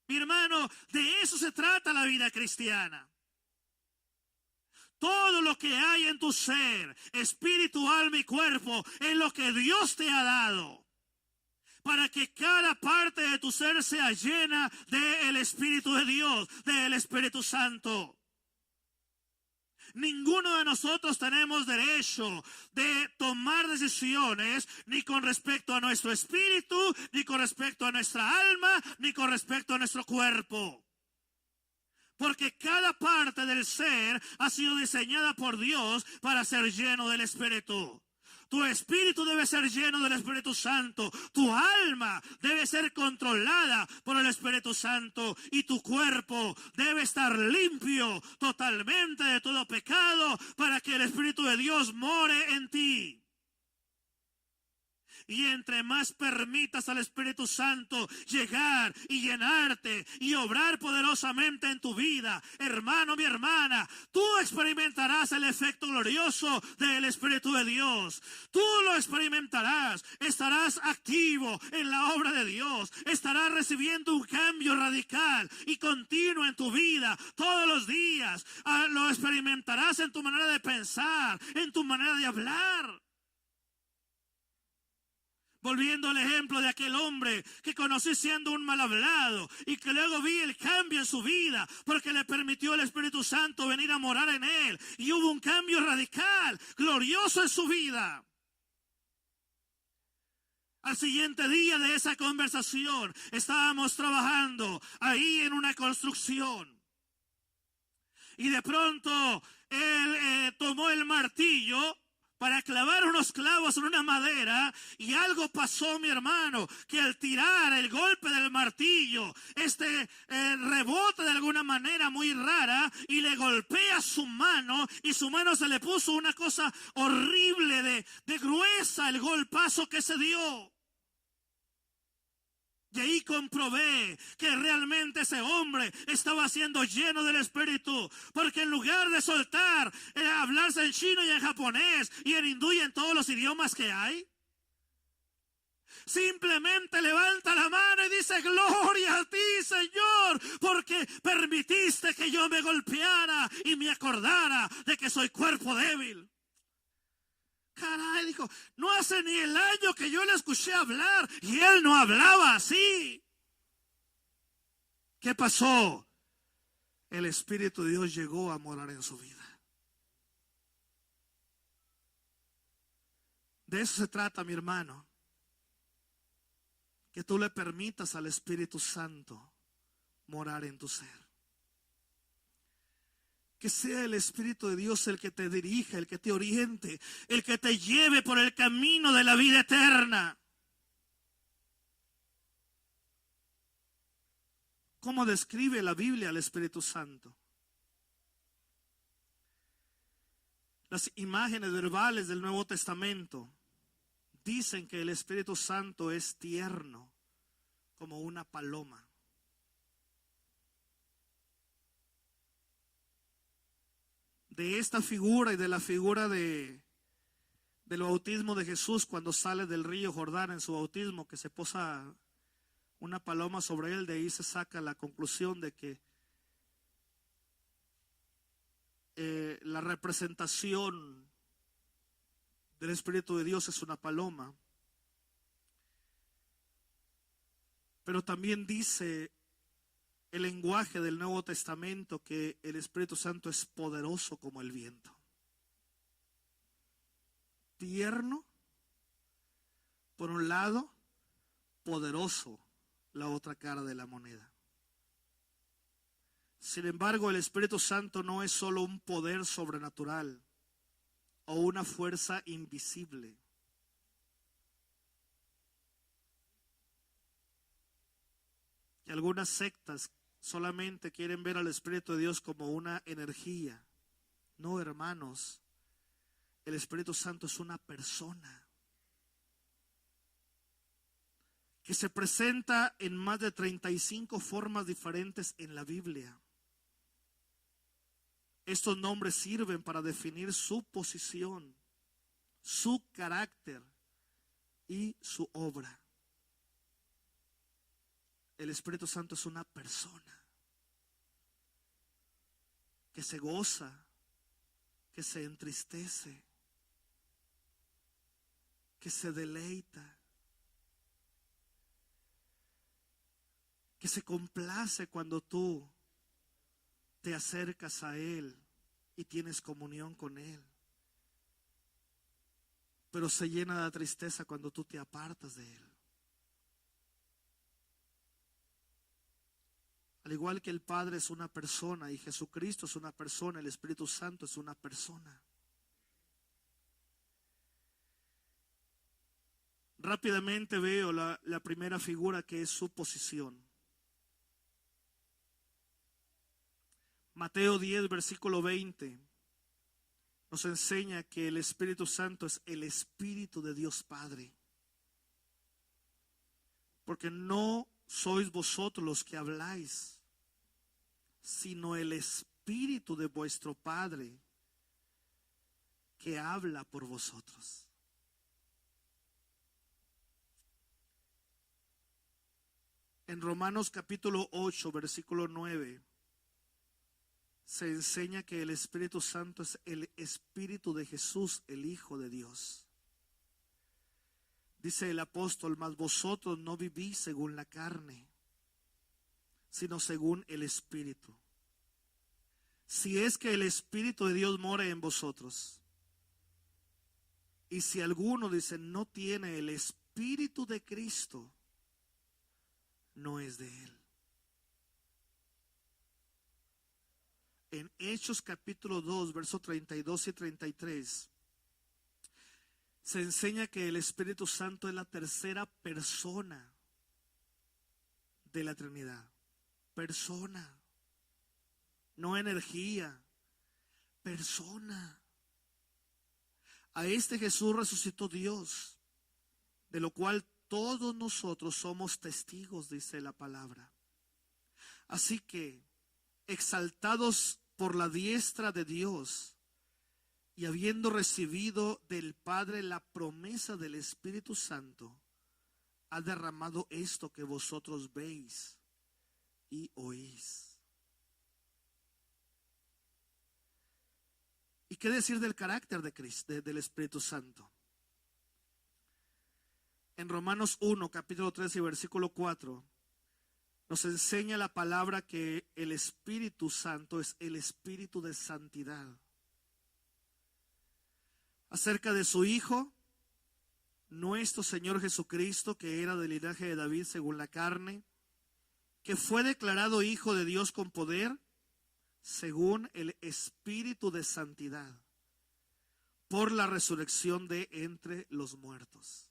Mi hermano, de eso se trata la vida cristiana. Todo lo que hay en tu ser, espíritu, alma y cuerpo, es lo que Dios te ha dado. Para que cada parte de tu ser sea llena del Espíritu de Dios, del Espíritu Santo. Ninguno de nosotros tenemos derecho de tomar decisiones ni con respecto a nuestro espíritu, ni con respecto a nuestra alma, ni con respecto a nuestro cuerpo. Porque cada parte del ser ha sido diseñada por Dios para ser lleno del Espíritu. Tu espíritu debe ser lleno del Espíritu Santo. Tu alma debe ser controlada por el Espíritu Santo. Y tu cuerpo debe estar limpio totalmente de todo pecado para que el Espíritu de Dios more en ti. Y entre más permitas al Espíritu Santo llegar y llenarte y obrar poderosamente en tu vida, hermano, mi hermana, tú experimentarás el efecto glorioso del Espíritu de Dios. Tú lo experimentarás, estarás activo en la obra de Dios, estarás recibiendo un cambio radical y continuo en tu vida todos los días. Lo experimentarás en tu manera de pensar, en tu manera de hablar. Volviendo al ejemplo de aquel hombre que conocí siendo un mal hablado y que luego vi el cambio en su vida porque le permitió el Espíritu Santo venir a morar en él y hubo un cambio radical, glorioso en su vida. Al siguiente día de esa conversación estábamos trabajando ahí en una construcción y de pronto él tomó el martillo para clavar unos clavos en una madera y algo pasó, mi hermano, que al tirar el golpe del martillo, rebota de alguna manera muy rara y le golpea su mano y su mano se le puso una cosa horrible de gruesa el golpazo que se dio. Y ahí comprobé que realmente ese hombre estaba siendo lleno del Espíritu. Porque en lugar de soltar, hablarse en chino y en japonés y en hindú y en todos los idiomas que hay, simplemente levanta la mano y dice: gloria a ti, Señor, porque permitiste que yo me golpeara y me acordara de que soy cuerpo débil. Caray, dijo, no hace ni el año que yo le escuché hablar y él no hablaba así. ¿Qué pasó? El Espíritu de Dios llegó a morar en su vida. De eso se trata, mi hermano. Que tú le permitas al Espíritu Santo morar en tu ser. Que sea el Espíritu de Dios el que te dirija, el que te oriente, el que te lleve por el camino de la vida eterna. ¿Cómo describe la Biblia al Espíritu Santo? Las imágenes verbales del Nuevo Testamento dicen que el Espíritu Santo es tierno como una paloma. De esta figura y de la figura del bautismo de Jesús cuando sale del río Jordán en su bautismo, que se posa una paloma sobre él, de ahí se saca la conclusión de que la representación del Espíritu de Dios es una paloma. Pero también dice el lenguaje del Nuevo Testamento que el Espíritu Santo es poderoso como el viento. Tierno, por un lado, poderoso, la otra cara de la moneda. Sin embargo, el Espíritu Santo no es solo un poder sobrenatural o una fuerza invisible. Y algunas sectas solamente quieren ver al Espíritu de Dios como una energía. No, hermanos, el Espíritu Santo es una persona que se presenta en más de 35 formas diferentes en la Biblia. Estos nombres sirven para definir su posición, su carácter y su obra. El Espíritu Santo es una persona que se goza, que se entristece, que se deleita, que se complace cuando tú te acercas a Él y tienes comunión con Él, pero se llena de tristeza cuando tú te apartas de Él. Al igual que el Padre es una persona y Jesucristo es una persona, el Espíritu Santo es una persona. Rápidamente veo la primera figura, que es su posición. Mateo 10, versículo 20, nos enseña que el Espíritu Santo es el Espíritu de Dios Padre. Porque no sois vosotros los que habláis, sino el Espíritu de vuestro Padre que habla por vosotros. En Romanos capítulo 8, versículo 9, se enseña que el Espíritu Santo es el Espíritu de Jesús, el Hijo de Dios. Dice el apóstol: mas vosotros no vivís según la carne, sino según el Espíritu. Si es que el Espíritu de Dios mora en vosotros. Y si alguno dice no tiene el Espíritu de Cristo, no es de Él. En Hechos capítulo 2, versos 32 y 33, se enseña que el Espíritu Santo es la tercera persona de la Trinidad. Persona, no energía, persona. A este Jesús resucitó Dios, de lo cual todos nosotros somos testigos, dice la palabra. Así que, exaltados por la diestra de Dios y habiendo recibido del Padre la promesa del Espíritu Santo, ha derramado esto que vosotros veis y oís. ¿Y qué decir del carácter de Cristo, del Espíritu Santo? En Romanos 1, capítulo 3 y versículo 4, nos enseña la palabra que el Espíritu Santo es el Espíritu de santidad. Acerca de su Hijo, nuestro Señor Jesucristo, que era del linaje de David según la carne, que fue declarado Hijo de Dios con poder, según el Espíritu de santidad, por la resurrección de entre los muertos.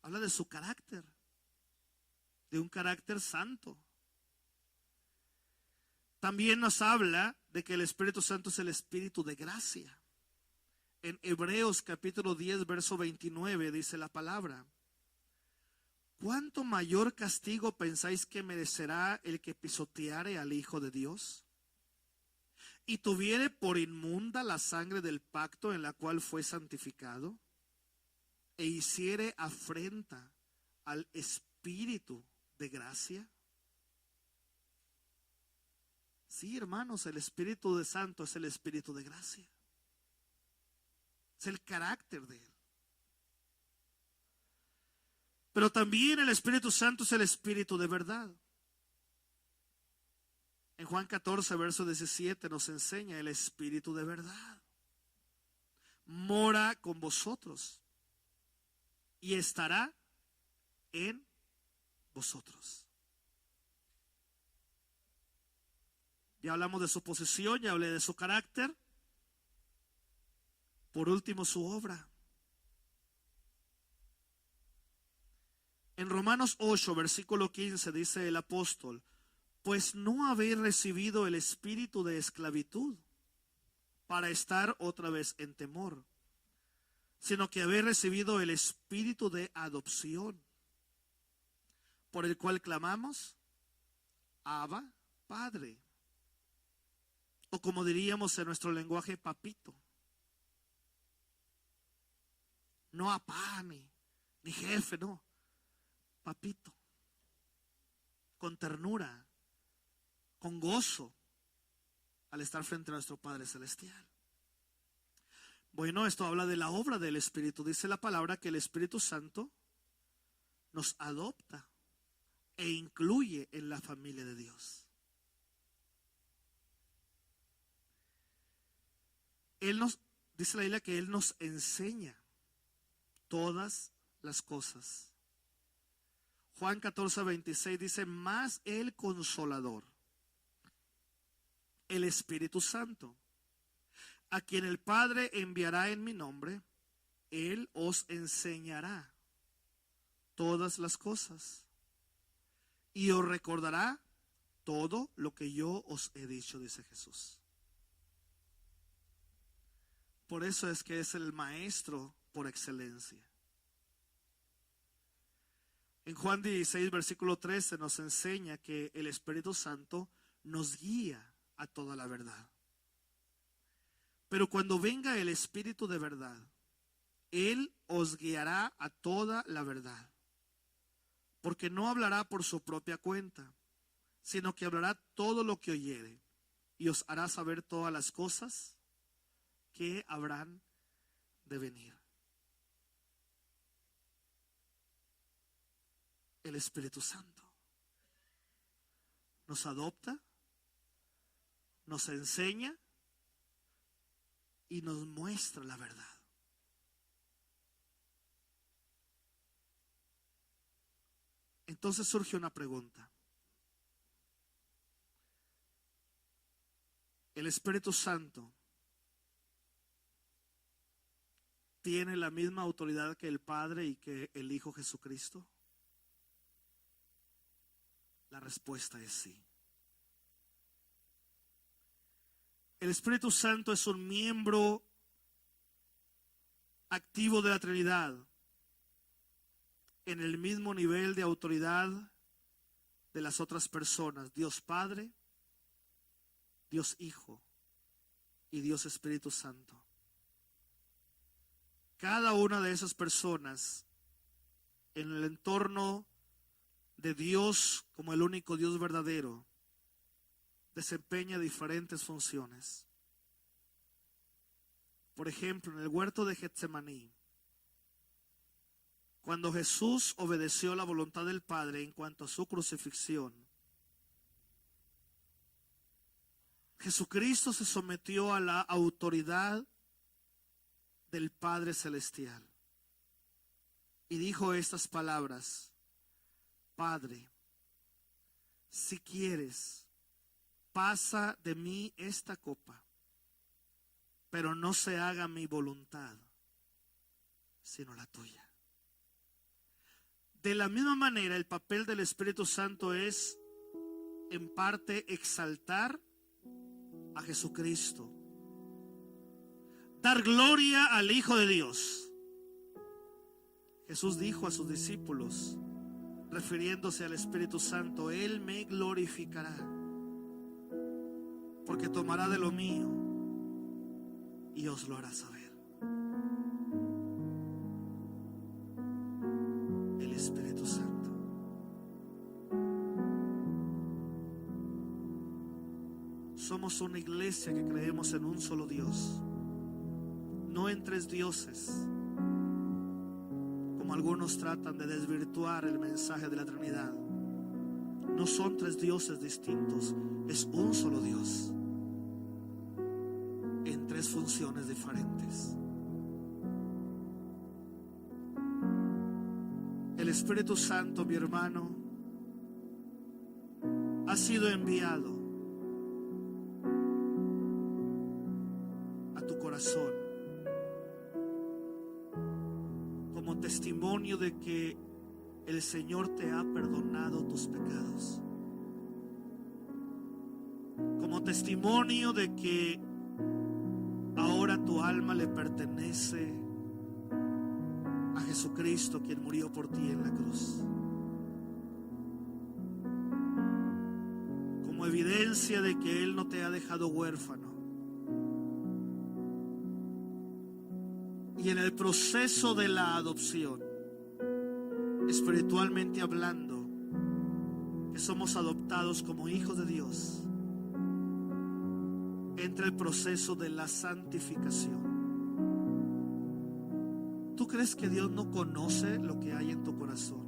Habla de su carácter, de un carácter santo. También nos habla de que el Espíritu Santo es el Espíritu de gracia. En Hebreos capítulo 10, verso 29 dice la palabra: ¿cuánto mayor castigo pensáis que merecerá el que pisoteare al Hijo de Dios y tuviere por inmunda la sangre del pacto en la cual fue santificado e hiciere afrenta al Espíritu de gracia? Sí, hermanos, el Espíritu de Santo es el Espíritu de gracia. Es el carácter de Él. Pero también el Espíritu Santo es el Espíritu de verdad. En Juan 14, verso 17 nos enseña: el Espíritu de verdad mora con vosotros y estará en vosotros. Ya hablamos de su posición, ya hablé de su carácter. Por último, su obra. En Romanos 8, versículo 15 dice el apóstol: pues no habéis recibido el espíritu de esclavitud para estar otra vez en temor, sino que habéis recibido el espíritu de adopción, por el cual clamamos: Abba, Padre. O como diríamos en nuestro lenguaje, papito. No apá ni jefe, no. Papito. Con ternura, con gozo, al estar frente a nuestro Padre Celestial. Bueno, esto habla de la obra del Espíritu. Dice la palabra que el Espíritu Santo nos adopta e incluye en la familia de Dios. Dice la Biblia que Él nos enseña todas las cosas. Juan 14, 26 dice: mas el Consolador, el Espíritu Santo, a quien el Padre enviará en mi nombre, Él os enseñará todas las cosas y os recordará todo lo que yo os he dicho, dice Jesús. Por eso es que es el maestro por excelencia. En Juan 16, versículo 13 nos enseña que el Espíritu Santo nos guía a toda la verdad. Pero cuando venga el Espíritu de verdad, Él os guiará a toda la verdad, porque no hablará por su propia cuenta, sino que hablará todo lo que oyere y os hará saber todas las cosas que habrán de venir. El Espíritu Santo nos adopta, nos enseña y nos muestra la verdad. Entonces surge una pregunta. ¿El Espíritu Santo tiene la misma autoridad que el Padre y que el Hijo Jesucristo? La respuesta es sí. El Espíritu Santo es un miembro activo de la Trinidad, en el mismo nivel de autoridad de las otras personas: Dios Padre, Dios Hijo y Dios Espíritu Santo. Cada una de esas personas en el entorno de Dios como el único Dios verdadero desempeña diferentes funciones. Por ejemplo, en el huerto de Getsemaní, cuando Jesús obedeció la voluntad del Padre en cuanto a su crucifixión, Jesucristo se sometió a la autoridad del Padre Celestial y dijo estas palabras: Padre, si quieres, pasa de mí esta copa, pero no se haga mi voluntad, sino la tuya. De la misma manera, el papel del Espíritu Santo es, en parte, exaltar a Jesucristo, dar gloria al Hijo de Dios. Jesús dijo a sus discípulos, refiriéndose al Espíritu Santo: Él me glorificará, porque tomará de lo mío y os lo hará saber. El Espíritu Santo. Somos una iglesia que creemos en un solo Dios, no en tres dioses, como algunos tratan de desvirtuar el mensaje de la Trinidad. No son tres dioses distintos, es un solo Dios, en tres funciones diferentes. El Espíritu Santo, mi hermano, ha sido enviado a tu corazón como testimonio de que el Señor te ha perdonado tus pecados, como testimonio de que ahora tu alma le pertenece a Jesucristo, quien murió por ti en la cruz, como evidencia de que Él no te ha dejado huérfano. Y en el proceso de la adopción, espiritualmente hablando, que somos adoptados como hijos de Dios, entra el proceso de la santificación. ¿Tú crees que Dios no conoce lo que hay en tu corazón?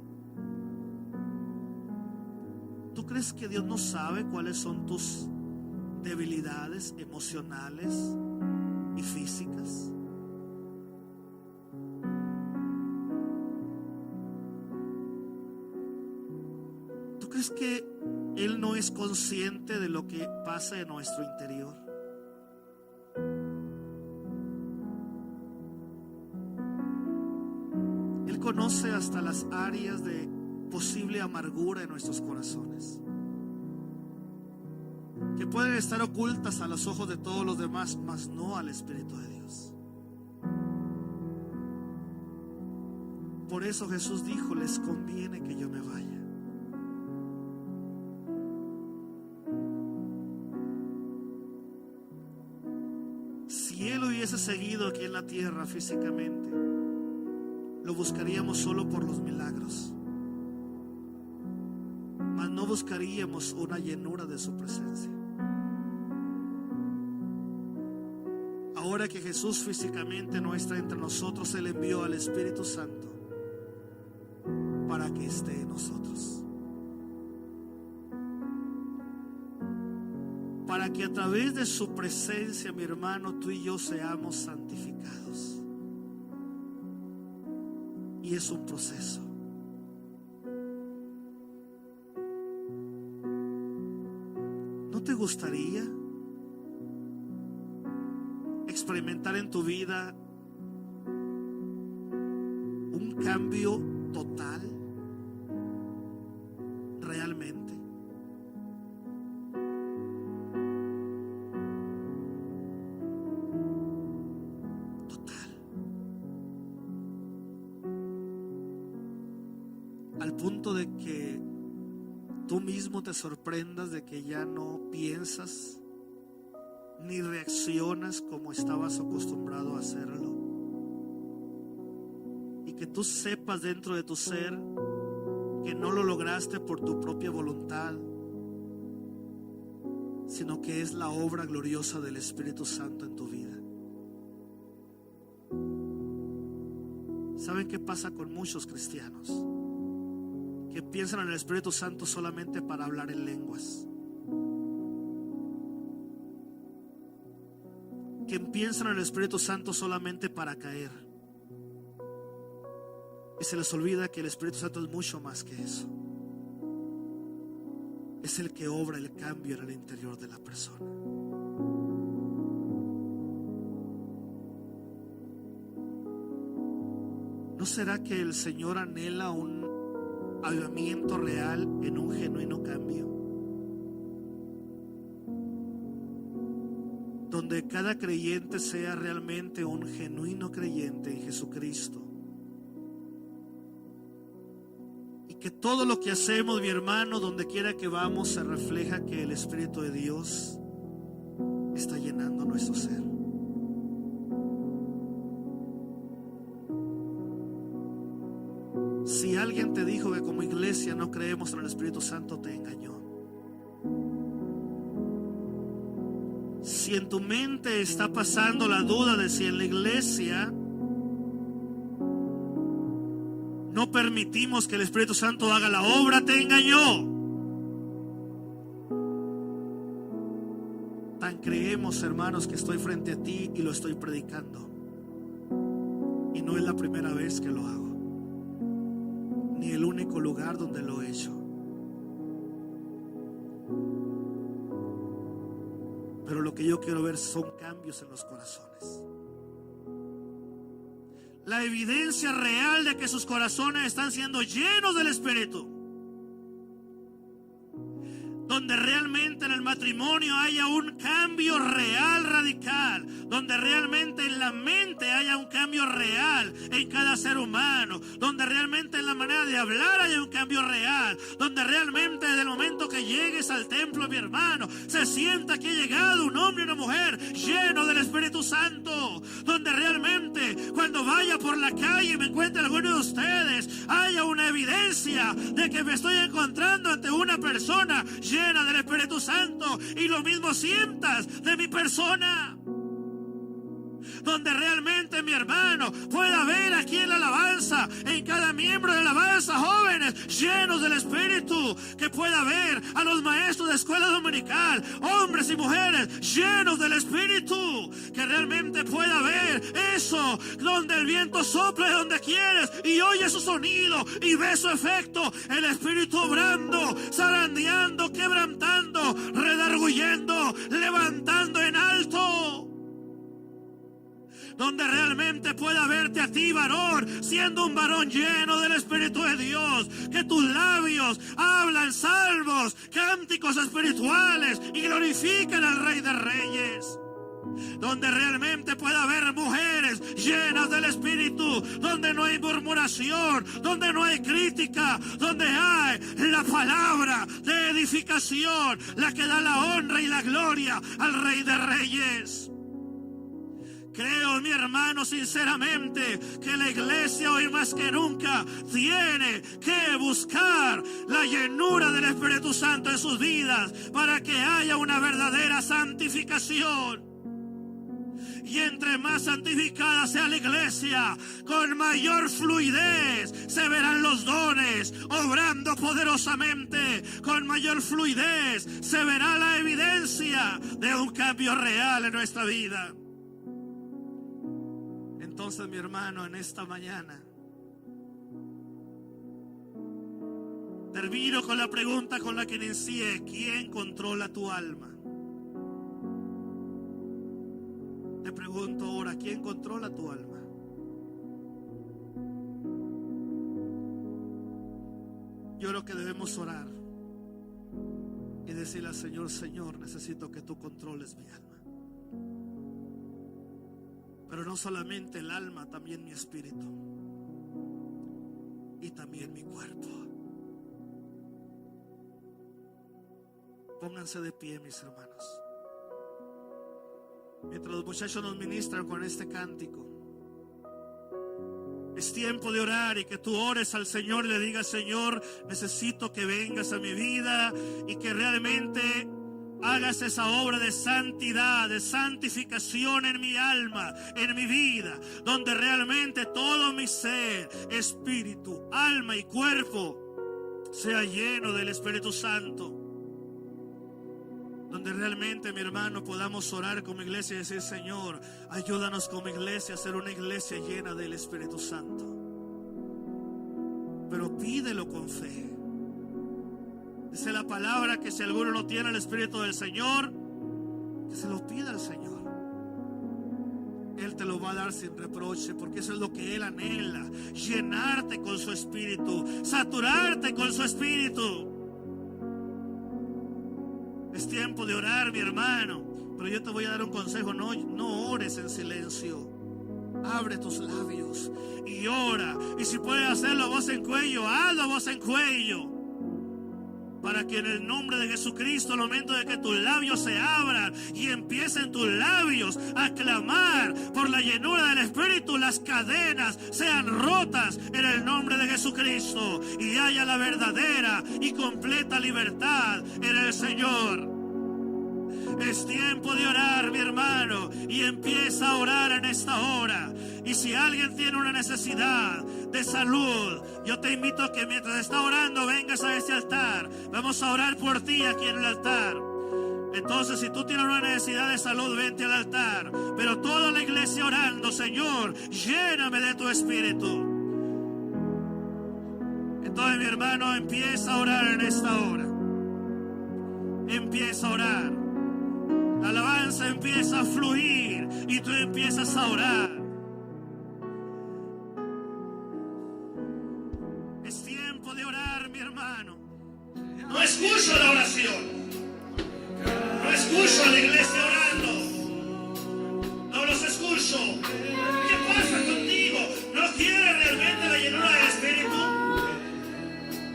¿Tú crees que Dios no sabe cuáles son tus debilidades emocionales y físicas? ¿Tú crees que Él no es consciente de lo que pasa en nuestro interior? Él conoce hasta las áreas de posible amargura en nuestros corazones, que pueden estar ocultas a los ojos de todos los demás, mas no al Espíritu de Dios. Por eso Jesús dijo: les conviene que yo me vaya. Si Él hubiese seguido aquí en la tierra físicamente, lo buscaríamos solo por los milagros, mas no buscaríamos una llenura de su presencia. Ahora que Jesús físicamente no está entre nosotros, Él envió al Espíritu Santo para que esté en nosotros, para que a través de su presencia, mi hermano, tú y yo seamos santificados. Y es un proceso. ¿No te gustaría experimentar en tu vida un cambio total, realmente? Al punto de que tú mismo te sorprendas de que ya no piensas ni reaccionas como estabas acostumbrado a hacerlo, y que tú sepas dentro de tu ser que no lo lograste por tu propia voluntad, sino que es la obra gloriosa del Espíritu Santo en tu vida. ¿Saben qué pasa con muchos cristianos? Que piensan en el Espíritu Santo solamente para hablar en lenguas, que piensan en el Espíritu Santo solamente para caer, y se les olvida que el Espíritu Santo es mucho más que eso. es el que obra el cambio en el interior de la persona. ¿No será que el Señor anhela un avivamiento real en un genuino cambio? Donde cada creyente sea realmente un genuino creyente en Jesucristo. Y que todo lo que hacemos, mi hermano, donde quiera que vamos, se refleja que el Espíritu de Dios está llenando nuestro ser. Si alguien te dijo que como iglesia no creemos en el Espíritu Santo, te engañó. Si en tu mente está pasando la duda de si en la iglesia no permitimos que el Espíritu Santo haga la obra, te engañó. Tan creemos, hermanos, que estoy frente a ti y lo estoy predicando. Y no es la primera vez que lo hago, ni el único lugar donde lo he hecho. Pero lo que yo quiero ver son cambios en los corazones. La evidencia real de que sus corazones están siendo llenos del Espíritu. Donde realmente en el matrimonio haya un cambio real, radical. Donde realmente en la mente haya un cambio real en cada ser humano. Donde realmente en la manera de hablar haya un cambio real. Donde realmente desde el momento que llegues al templo, mi hermano, se sienta que ha llegado un hombre y una mujer lleno del Espíritu Santo. Donde realmente cuando vaya por la calle y me encuentre alguno de ustedes, haya una evidencia de que me estoy encontrando ante una persona llena del Espíritu Santo, y lo mismo sientas de mi persona. Donde realmente, mi hermano, pueda ver aquí en la alabanza, en cada miembro de la alabanza, jóvenes llenos del Espíritu, que pueda ver a los maestros de escuela dominical, hombres y mujeres llenos del Espíritu, que realmente pueda ver eso, donde el viento sopla de donde quieres y oye su sonido y ve su efecto, el Espíritu obrando, zarandeando, quebrantando, redarguyendo, levantando en alto. Donde realmente pueda verte a ti, varón, siendo un varón lleno del Espíritu de Dios, que tus labios hablan salmos, cánticos espirituales y glorifican al Rey de Reyes. Donde realmente pueda haber mujeres llenas del Espíritu, donde no hay murmuración, donde no hay crítica, donde hay la palabra de edificación, la que da la honra y la gloria al Rey de Reyes. Creo, mi hermano, sinceramente, que la iglesia hoy más que nunca tiene que buscar la llenura del Espíritu Santo en sus vidas para que haya una verdadera santificación. Y entre más santificada sea la iglesia, con mayor fluidez se verán los dones obrando poderosamente. Con mayor fluidez se verá la evidencia de un cambio real en nuestra vida. Entonces, mi hermano, en esta mañana termino con la pregunta con la que inicié: ¿quién controla tu alma? Te pregunto ahora, ¿quién controla tu alma? Yo creo que debemos orar y decirle al Señor: Señor, necesito que tú controles mi alma. Pero no solamente el alma, también mi espíritu y también mi cuerpo. Pónganse de pie, mis hermanos, mientras los muchachos nos ministran con este cántico. Es tiempo de orar y que tú ores al Señor y le digas: Señor, necesito que vengas a mi vida y que realmente hagas esa obra de santidad, de santificación en mi alma, en mi vida, donde realmente todo mi ser, espíritu, alma y cuerpo sea lleno del Espíritu Santo. Donde realmente, mi hermano, podamos orar como iglesia y decir: Señor, ayúdanos como iglesia a ser una iglesia llena del Espíritu Santo. Pero pídelo con fe. Dice la palabra que si alguno no tiene el Espíritu del Señor, que se lo pida al Señor. Él te lo va a dar sin reproche, porque eso es lo que Él anhela: llenarte con su Espíritu, saturarte con su Espíritu. Es tiempo de orar, mi hermano, pero yo te voy a dar un consejo: no ores en silencio. Abre tus labios y ora. Y si puedes hacerlo a voz en cuello, hazlo a voz en cuello, para que en el nombre de Jesucristo, al momento de que tus labios se abran y empiecen tus labios a clamar por la llenura del Espíritu, las cadenas sean rotas en el nombre de Jesucristo y haya la verdadera y completa libertad en el Señor. Es tiempo de orar, mi hermano, y empieza a orar en esta hora. Y si alguien tiene una necesidad de salud, yo te invito a que mientras está orando vengas a este altar. Vamos a orar por ti aquí en el altar. Entonces, si tú tienes una necesidad de salud, vente al altar. Pero toda la iglesia orando: Señor, lléname de tu Espíritu. Entonces, mi hermano, empieza a orar en esta hora. Empieza a orar. La alabanza empieza a fluir y tú empiezas a orar. Es tiempo de orar, mi hermano. No escucho la oración. No escucho a la iglesia orando. No los escucho. ¿Qué pasa contigo? ¿No quieres realmente la llenura del Espíritu?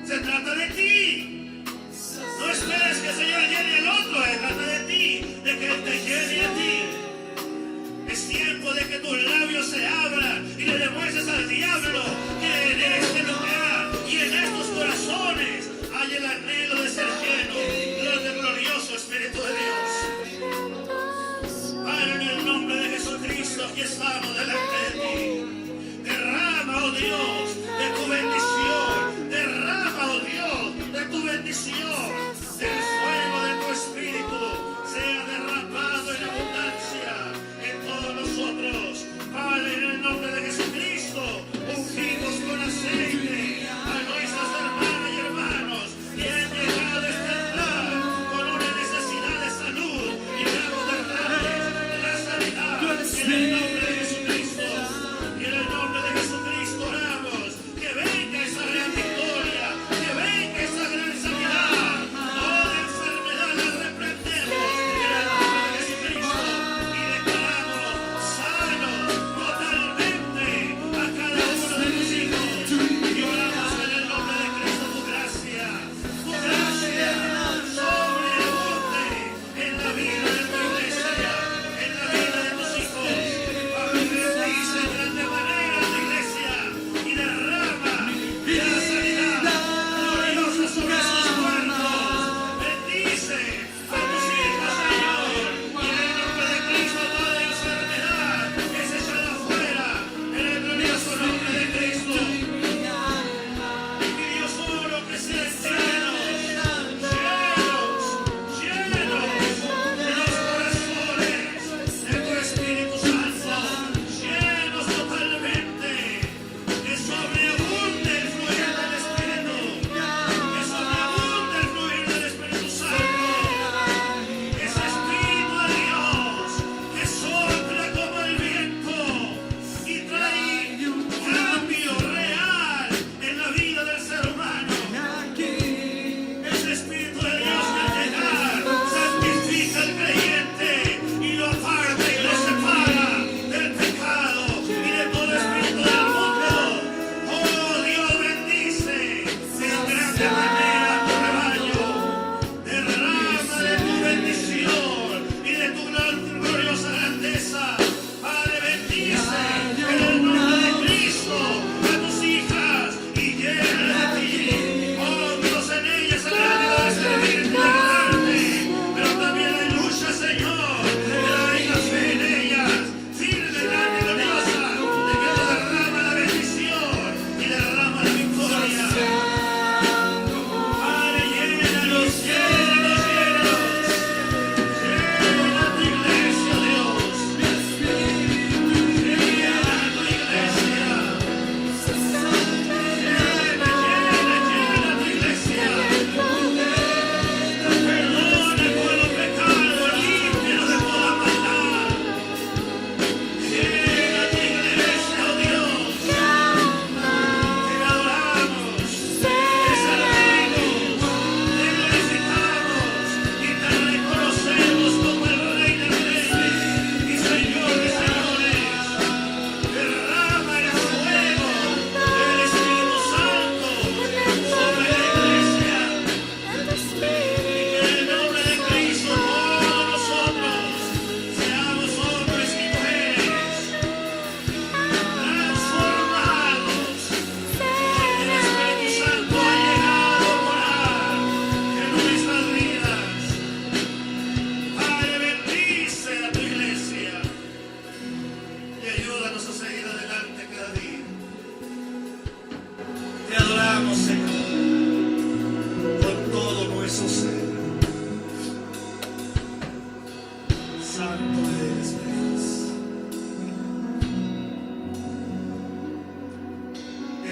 Se trata de ti. No esperes que el Señor llene al otro. Se trata de ti, de que Él te llene a ti. Es tiempo de que tus labios se abran y le demuestres al diablo que en este lugar y en estos corazones hay el anhelo de ser lleno del glorioso Espíritu de Dios. Padre, en el nombre de Jesucristo, aquí estamos delante de ti. Derrama, oh Dios, de tu bendición. Derrama, oh Dios, de tu bendición. El fuego de tu Espíritu sea derramado en abundancia en todos nosotros. Padre, en el nombre de Jesucristo, ungimos con aceite a nuestras hermanas y hermanos que han llegado a este altar con una necesidad de salud, y damos de la sanidad en el nombre de Jesucristo. Y en el nombre de Jesucristo oramos que venga esa gran victoria, que venga esa gran sanidad.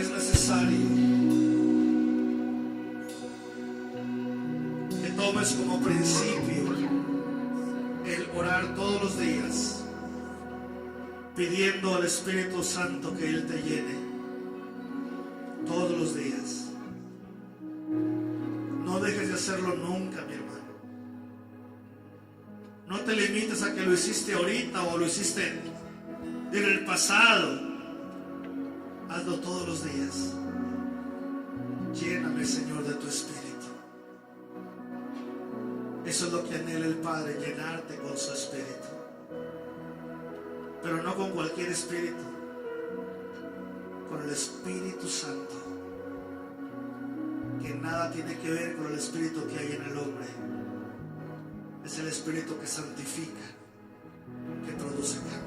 es necesario que tomes como principio el orar todos los días, pidiendo al Espíritu Santo que Él te llene todos los días. No dejes de hacerlo nunca, mi hermano. No te limites a que lo hiciste ahorita o lo hiciste en el pasado. Hazlo todos los días. Lléname, Señor, de tu Espíritu. Eso es lo que anhela el Padre, llenarte con su Espíritu. Pero no con cualquier espíritu, con el Espíritu Santo, que nada tiene que ver con el espíritu que hay en el hombre. Es el Espíritu que santifica, que produce cambio.